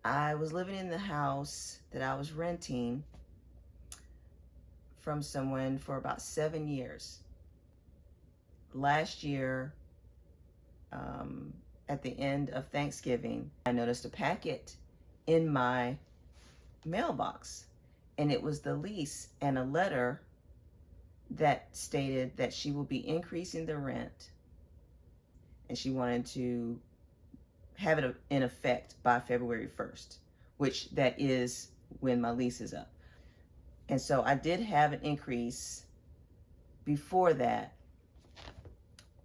I was living in the house that I was renting from someone for about 7 years. Last year, at the end of Thanksgiving, I noticed a packet in my mailbox, and it was the lease and a letter that stated that she will be increasing the rent, and she wanted to have it in effect by February 1st, which that is when my lease is up. And so I did have an increase before that,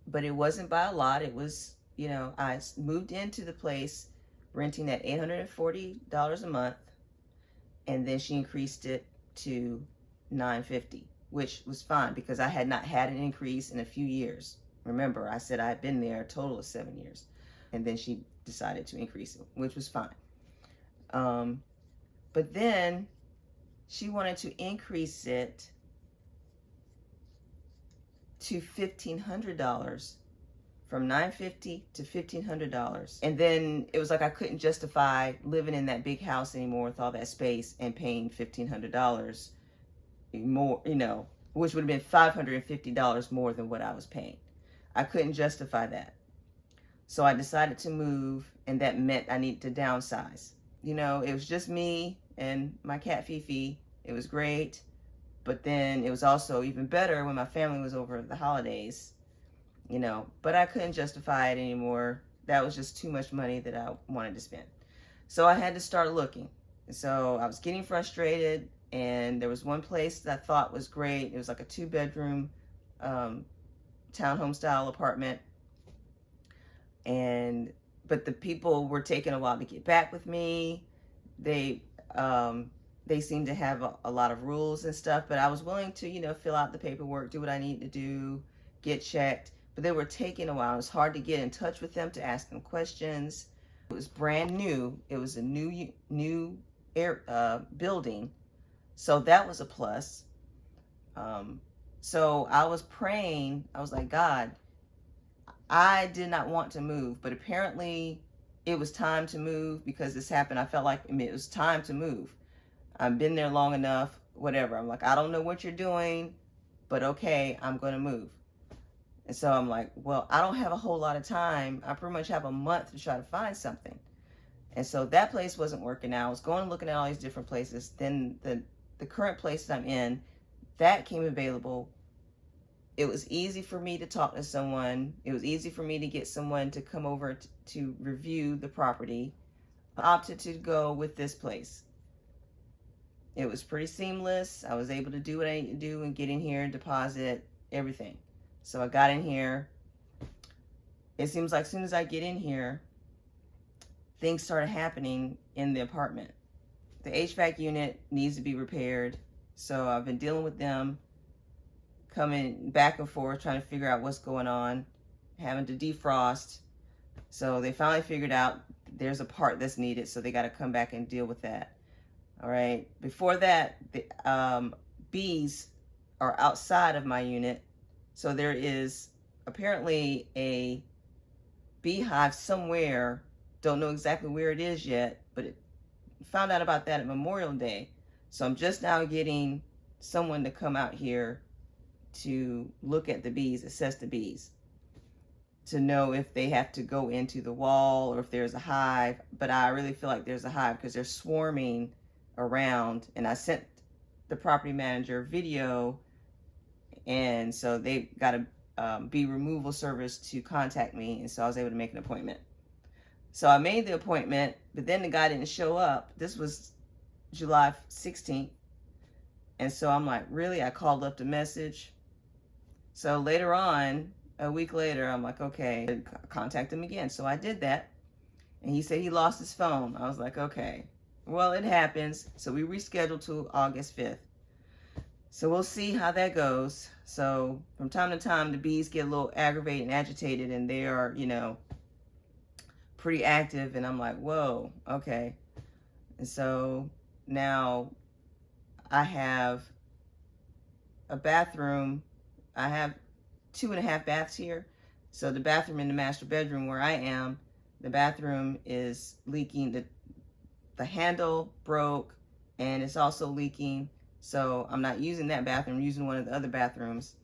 but it wasn't by a lot. It was, I moved into the place renting at $840 a month, and then she increased it to $950, which was fine because I had not had an increase in a few years. Remember, I said I had been there a total of 7 years, and then she decided to increase it, which was fine. But then she wanted to increase it to $1,500, from $950 to $1,500. And then it was like I couldn't justify living in that big house anymore with all that space and paying $1,500 more, which would have been $550 more than what I was paying. I couldn't justify that. So I decided to move, and that meant I needed to downsize. It was just me and my cat Fifi. It was great. But then it was also even better when my family was over the holidays, but I couldn't justify it anymore. That was just too much money that I wanted to spend. So I had to start looking. So I was getting frustrated, and there was one place that I thought was great. It was like a 2-bedroom townhome style apartment. But the people were taking a while to get back with me. They seemed to have a lot of rules and stuff, but I was willing to, fill out the paperwork, do what I need to do, get checked. But they were taking a while. It was hard to get in touch with them to ask them questions. It was brand new. It was a new building, so that was a plus. So I was praying. I was like, God, I did not want to move, but apparently it was time to move because this happened. I felt like it was time to move. I've been there long enough, whatever. I'm like, I don't know what you're doing, but okay, I'm going to move. And so I'm like, well, I don't have a whole lot of time. I pretty much have a month to try to find something. And so that place wasn't working out. I was going and looking at all these different places. Then the current place that I'm in, that came available. It was easy for me to talk to someone. It was easy for me to get someone to come over to review the property. I opted to go with this place. It was pretty seamless. I was able to do what I need to do and get in here, deposit, everything. So I got in here. It seems like as soon as I get in here, things started happening in the apartment. The HVAC unit needs to be repaired. So I've been dealing with them, coming back and forth, trying to figure out what's going on, having to defrost. So they finally figured out there's a part that's needed, so they got to come back and deal with that. All right. Before that, the bees are outside of my unit. So there is apparently a beehive somewhere. Don't know exactly where it is yet, but found out about that at Memorial Day. So I'm just now getting someone to come out here to look at the bees, assess the bees, to know if they have to go into the wall or if there's a hive. But I really feel like there's a hive because they're swarming around. And I sent the property manager video, and so they got a bee removal service to contact me, and so I was able to make an appointment. So I made the appointment, but then the guy didn't show up. This was July 16th. And so I'm like, really? I called, left a message. So later on, a week later, I'm like, okay, contact him again. So I did that. And he said he lost his phone. I was like, okay, well, it happens. So we rescheduled to August 5th. So we'll see how that goes. So from time to time, the bees get a little aggravated and agitated, and they are, pretty active. And I'm like, whoa, okay. And so now I have a bathroom. I have 2.5 baths here. So the bathroom in the master bedroom where I am, the bathroom is leaking. the handle broke and it's also leaking. So I'm not using that bathroom, I'm using one of the other bathrooms.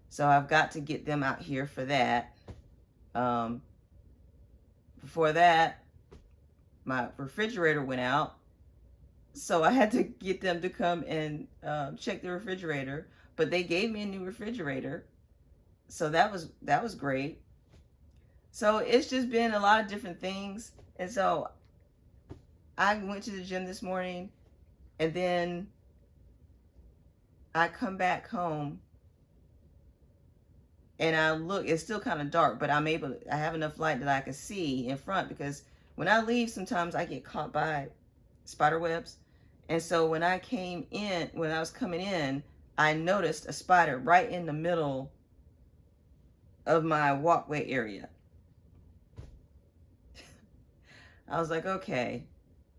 So I've got to get them out here for that. Before that, my refrigerator went out. So I had to get them to come and check the refrigerator. But they gave me a new refrigerator. So that was great. So it's just been a lot of different things. And so I went to the gym this morning, and then I come back home and I look, it's still kind of dark, but I have enough light that I can see in front, because when I leave, sometimes I get caught by spider webs. And so when I was coming in, I noticed a spider right in the middle of my walkway area. I was like, okay.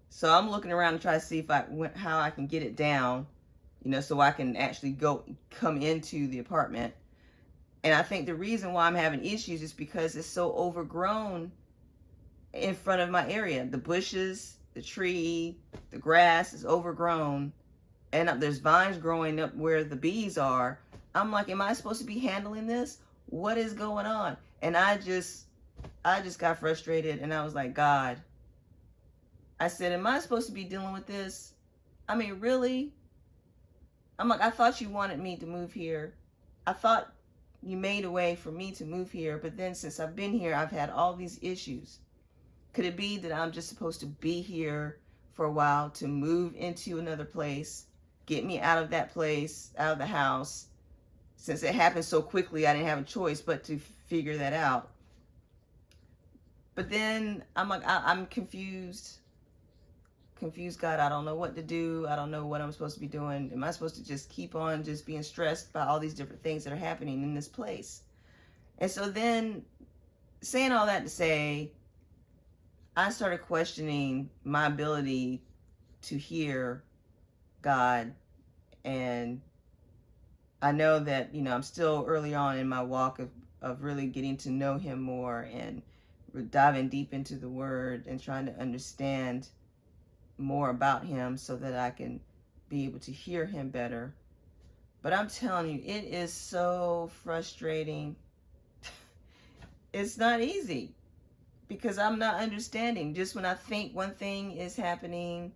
So I'm looking around to try to see how I can get it down, so I can actually come into the apartment. And I think the reason why I'm having issues is because it's so overgrown in front of my area. The bushes, the tree, the grass is overgrown, and there's vines growing up where the bees are. I'm like, am I supposed to be handling this? What is going on? And I just got frustrated, and I was like, God, I said, am I supposed to be dealing with this? I mean, really? I'm like, I thought you wanted me to move here. I thought you made a way for me to move here, but then since I've been here, I've had all these issues. Could it be that I'm just supposed to be here for a while to move into another place, get me out of that place, out of the house? Since it happened so quickly, I didn't have a choice but to figure that out. But then I'm like, I'm confused. Confused, God, I don't know what to do. I don't know what I'm supposed to be doing. Am I supposed to just keep on just being stressed by all these different things that are happening in this place? And so then, saying all that to say, I started questioning my ability to hear God. And I know that, I'm still early on in my walk of really getting to know him more and diving deep into the word and trying to understand more about him so that I can be able to hear him better. But I'm telling you, it is so frustrating. It's not easy because I'm not understanding. Just when I think one thing is happening,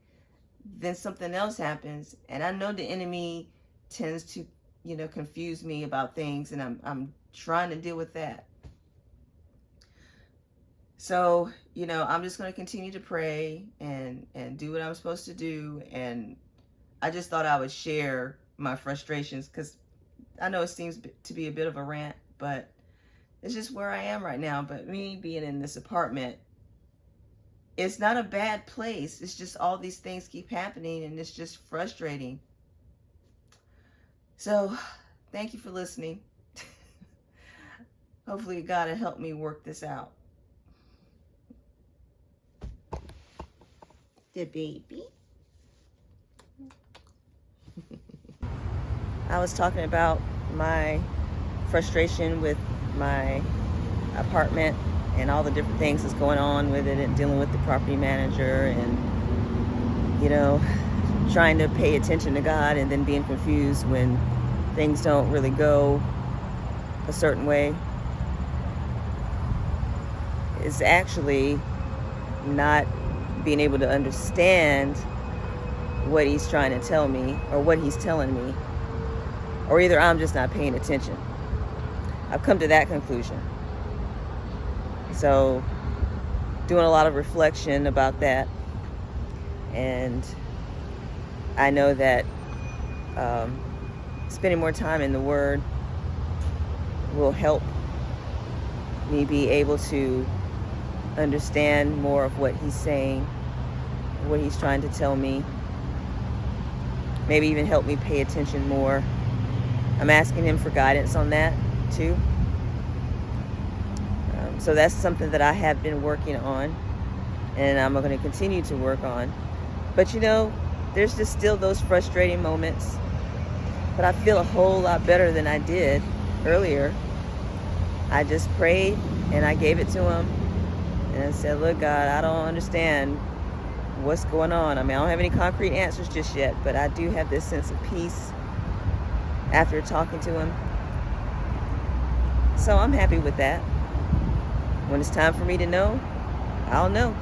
then something else happens. And I know the enemy tends to, confuse me about things, and I'm trying to deal with that. So, I'm just going to continue to pray and do what I'm supposed to do. And I just thought I would share my frustrations, because I know it seems to be a bit of a rant, but it's just where I am right now. But me being in this apartment, it's not a bad place. It's just all these things keep happening, and it's just frustrating. So, thank you for listening. Hopefully God will help me work this out. The baby. I was talking about my frustration with my apartment and all the different things that's going on with it, and dealing with the property manager, and trying to pay attention to God and then being confused when things don't really go a certain way. It's actually not being able to understand what he's trying to tell me, or what he's telling me, or either I'm just not paying attention. I've come to that conclusion. So, doing a lot of reflection about that, and I know that spending more time in the Word will help me be able to understand more of what he's saying, what he's trying to tell me. Maybe even help me pay attention more. I'm asking him for guidance on that too. So that's something that I have been working on, and I'm going to continue to work on. But there's just still those frustrating moments. But I feel a whole lot better than I did earlier. I just prayed and I gave it to him. And I said, look, God, I don't understand what's going on. I mean, I don't have any concrete answers just yet, but I do have this sense of peace after talking to him. So I'm happy with that. When it's time for me to know, I'll know.